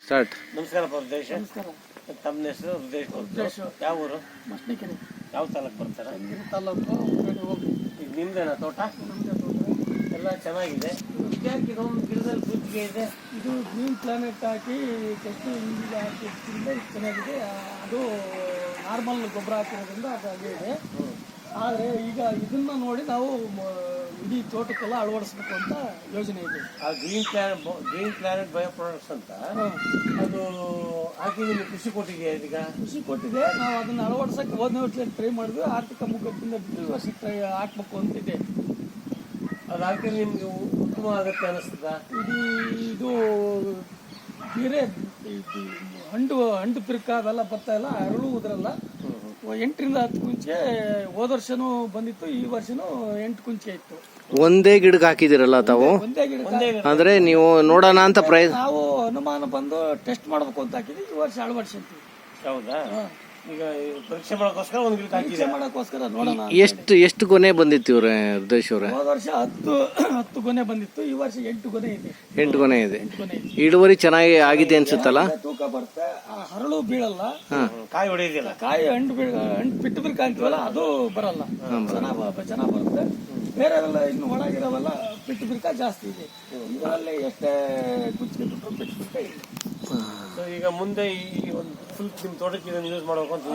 Start. ನಮಸ್ಕಾರ ಹೃದಯೇಶ್. ನಮಸ್ಕಾರ. ತಮ್ಮ ಹೆಸರು ಹೃದಯೇಶ್. ಹೃದಯೇಶ್. ಯಾವ ಊರು? ಮಸ್ನಿಕೆರೆ. ಯಾವ ತಾಲೂಕು ಬರ್ತಾರ? ಚನ್ನಗಿರಿ ತಾಲೂಕು ಹೋಗಿ. ಈಗ ನಿಮ್ದೇನ ತೋಟ? ಎಲ್ಲ ಚೆನ್ನಾಗಿದೆ. ಇದ್ಯಾಕೆ ಇದೊಂದು ಗಿಡದಲ್ಲಿ ಸೂಚಿಗೆ ಇದೆ? ಇದು ಗ್ರೀನ್ ಪ್ಲಾನೆಟ್ ಹಾಕಿ ಟೆಸ್ಟ್ ಹಾಕಿದ್ರಿಂದ ಚೆನ್ನಾಗಿದೆ. ಅದು ನಾರ್ಮಲ್ ಗೊಬ್ಬರ ಹಾಕಿರೋದ್ರಿಂದ ಅದು ಹಾಗೆ ಇದೆ. ಆದರೆ ಈಗ ಇದನ್ನ ನೋಡಿ ನಾವು ಇಡೀ ತೋಟಕ್ಕೆಲ್ಲ ಅಳವಡಿಸ್ಬೇಕು ಅಂತ ಯೋಜನೆ ಇದೆ. ಆ ಗ್ರೀನ್ ಪ್ಲಾನೆಟ್ ಬಯೋ ಪ್ರಾಡಕ್ಟ್ಸ್ ಅಂತ ಅದು ಹಾಕಿ ನಿಮಗೆ ಖುಷಿ ಕೊಟ್ಟಿದೆಯಾ? ಈಗ ಖುಷಿ ಕೊಟ್ಟಿದೆ. ನಾವು ಅದನ್ನು ಅಳವಡಿಸೋಕೆ ಹೋದ ವರ್ಷದಲ್ಲಿ ಟ್ರೈ ಮಾಡಿದ್ವಿ. ಆರ್ಥಿಕ ಮುಖದಿಂದ ಬಿಟ್ಟು ವರ್ಷಕ್ಕೆ ಟ್ರೈ ಹಾಕ್ಬೇಕು ಅಂತಿದೆ. ಅದು ಹಾಕಿ ನಿಮ್ಗೆ ಉತ್ತಮ ಆಗುತ್ತೆ ಅನಿಸ್ತದ? ಇದು ಬೇರೆ ಹಂಡು ಪಿರ್ಕ ಅವೆಲ್ಲ ಬರ್ತಾ ಇಲ್ಲ, ಅರಳು ಉದ್ರಲ್ಲ. 8ರಿಂದ 10 ಕುಂಚೆ ಹೋದ ವರ್ಷನೂ ಬಂದಿತ್ತು, ಈ ವರ್ಷನೂ 8 ಕುಂಚೆ ಇತ್ತು. ಒಂದೇ ಗಿಡಕ್ಕೆ ಹಾಕಿದಿರಲ್ಲ ತಾವು? ಒಂದೇ ಗಿಡ. ಅಂದ್ರೆ ನೀವು ನೋಡೋಣ ಅಂತ ನಾವು ಅನುಮಾನ ಬಂದು ಟೆಸ್ಟ್ ಮಾಡ್ಬೇಕು ಅಂತ ಹಾಕಿದ್ವಿ. ಈ ವರ್ಷ ಅಳವಡಿಸಿರ್ತೀವಿ. ಹೌದಾ? ಈಗ ಪರೀಕ್ಷೆ ಮಾಡೋಕ್ಕೋಸ್ಕರ ಒಂದು ಗಿಡ ಪರೀಕ್ಷೆ ಮಾಡೋಕ್ಕೋಸ್ಕರ ನೋಡೋಣ. ಎಷ್ಟು ಗೊನೆ ಬಂದಿತ್ತು ಇವ್ರೆ ಹೃದಯೇಶ್ ಅವ್ರೆ? ಹೋದ ವರ್ಷ 10 ಗೊನೆ ಬಂದಿತ್ತು, ಈ ವರ್ಷ 8 ಗೊನೆ ಇದೆ. 8 ಗೊನೆ ಇದೆ. ಇಳುವರಿ ಚೆನ್ನಾಗಿ ಆಗಿದೆ ಅನ್ಸುತ್ತಲ್ಲ? ತೂಕ ಬರುತ್ತೆ, ಹರಳು ಬೀಳಲ್ಲ, ಕಾಯಿ ಹೊಡೆಯೋದಿಲ್ಲ. ಕಾಯಿ ಹಣ್ಣು ಬಿಟ್ಟು ಬಿರ್ಕ ಅಂತೀವಲ್ಲ ಅದು ಬರಲ್ಲ, ಚೆನ್ನಾಗಿ ಬರುತ್ತೆ. ಬೇರೆವೆಲ್ಲ ಇನ್ನು ಒಳಗಿರೋವೆಲ್ಲ ಬಿಟ್ಟು ಬಿರ್ಕ ಜಾಸ್ತಿ ಇದೆ. ಇದರಲ್ಲಿ ಎಷ್ಟೇ ಕುಚ್ಚಿಗೆ ಬಿಟ್ಟರು ಬಿಟ್ಟು ಬಿರ್ಕ ಇಲ್ಲ. ಈಗ ಮುಂದೆ ಈ ಒಂದು ಫುಲ್ ನಿಮ್ಮ ತೋಟಕ್ಕೆ ಇದನ್ನು ಯೂಸ್ ಮಾಡ್ಬೇಕು ಅಂತ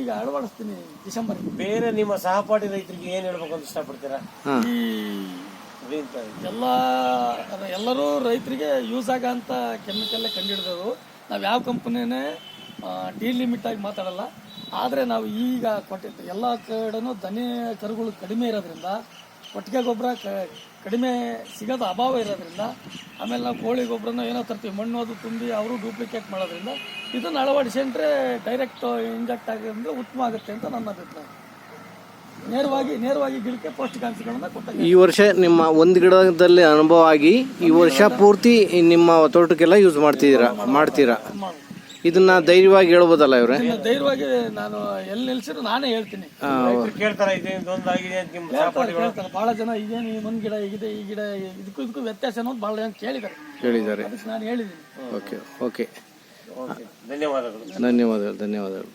ಈಗ ಅಳವಡಿಸ್ತೀನಿ ಡಿಸೆಂಬರ್. ಬೇರೆ ನಿಮ್ಮ ಸಹಪಾಠಿ ರೈತರಿಗೆ ಏನ್ ಹೇಳ್ಬೇಕು ಅಂತ ಇಷ್ಟಪಡ್ತೀರಾ? ಎಲ್ಲರೂ ರೈತರಿಗೆ ಯೂಸ್ ಆಗಂತ ಕೆಮಿಕಲ್ ಕಂಡುಹಿಡಿದವರು. ನಾವು ಯಾವ ಕಂಪನಿನೇ ಲಿಮಿಟ್ ಆಗಿ ಮಾತಾಡಲ್ಲ. ಆದರೆ ನಾವು ಈಗ ಕೊಟ್ಟಿದ್ದು ಎಲ್ಲ ಕಡೆನೂ ದನಿ ಕರುಗಳು ಕಡಿಮೆ ಇರೋದ್ರಿಂದ, ಕೊಟ್ಟಿಗೆ ಗೊಬ್ಬರ ಕಡಿಮೆ ಸಿಗೋದು ಅಭಾವ ಇರೋದ್ರಿಂದ, ಆಮೇಲೆ ನಾವು ಕೋಳಿ ಗೊಬ್ಬರನ ಏನೋ ತರ್ತೀವಿ, ಮಣ್ಣು ಅದು ತುಂಬಿ ಅವರು ಡೂಪ್ಲಿಕೇಟ್ ಮಾಡೋದ್ರಿಂದ ಇದನ್ನು ಅಳವಡಿಸಿದ್ರೆ ಡೈರೆಕ್ಟ್ ಇಂಜೆಕ್ಟ್ ಆಗೋದ್ರಿಂದ ಉತ್ತಮ ಆಗುತ್ತೆ ಅಂತ ನನ್ನ ಅಭಿಪ್ರಾಯ. ನೇರವಾಗಿ ಗಿಡಕ್ಕೆ ಪೌಷ್ಟಿಕಾಂಶಗಳನ್ನ ಕೊಟ್ಟ. ಈ ವರ್ಷ ನಿಮ್ಮ ಒಂದು ಗಿಡದಲ್ಲಿ ಅನುಭವ ಆಗಿ ಈ ವರ್ಷ ಪೂರ್ತಿ ನಿಮ್ಮ ತೋಟಕ್ಕೆಲ್ಲ ಯೂಸ್ ಮಾಡ್ತೀರಾ? ಇದನ್ನ ಧೈರ್ಯವಾಗಿ ಹೇಳ್ಬೋದಲ್ಲ ಇವ್ರೆ? ಧೈರ್ಯವಾಗಿ ನಾನು ಎಲ್ಲಿ ನಿಲ್ಸಿದ್ರು ನಾನೇ ಹೇಳ್ತೀನಿ. ಕೇಳ್ತಾರೆ ಬಹಳ ಜನ ಇದೇನು ಒಂದ್ ಗಿಡ ಹೀಗಿದೆ, ಈ ಗಿಡ ಇದಕ್ಕೂ ವ್ಯತ್ಯಾಸ ಅನ್ನೋದು ಬಹಳ ಜನ ಕೇಳಿದ್ದಾರೆ. ಅದಕ್ಕೆ ನಾನು ಹೇಳಿದ್ದೀನಿ. ಓಕೆ. ಧನ್ಯವಾದಗಳು. ಧನ್ಯವಾದಗಳು.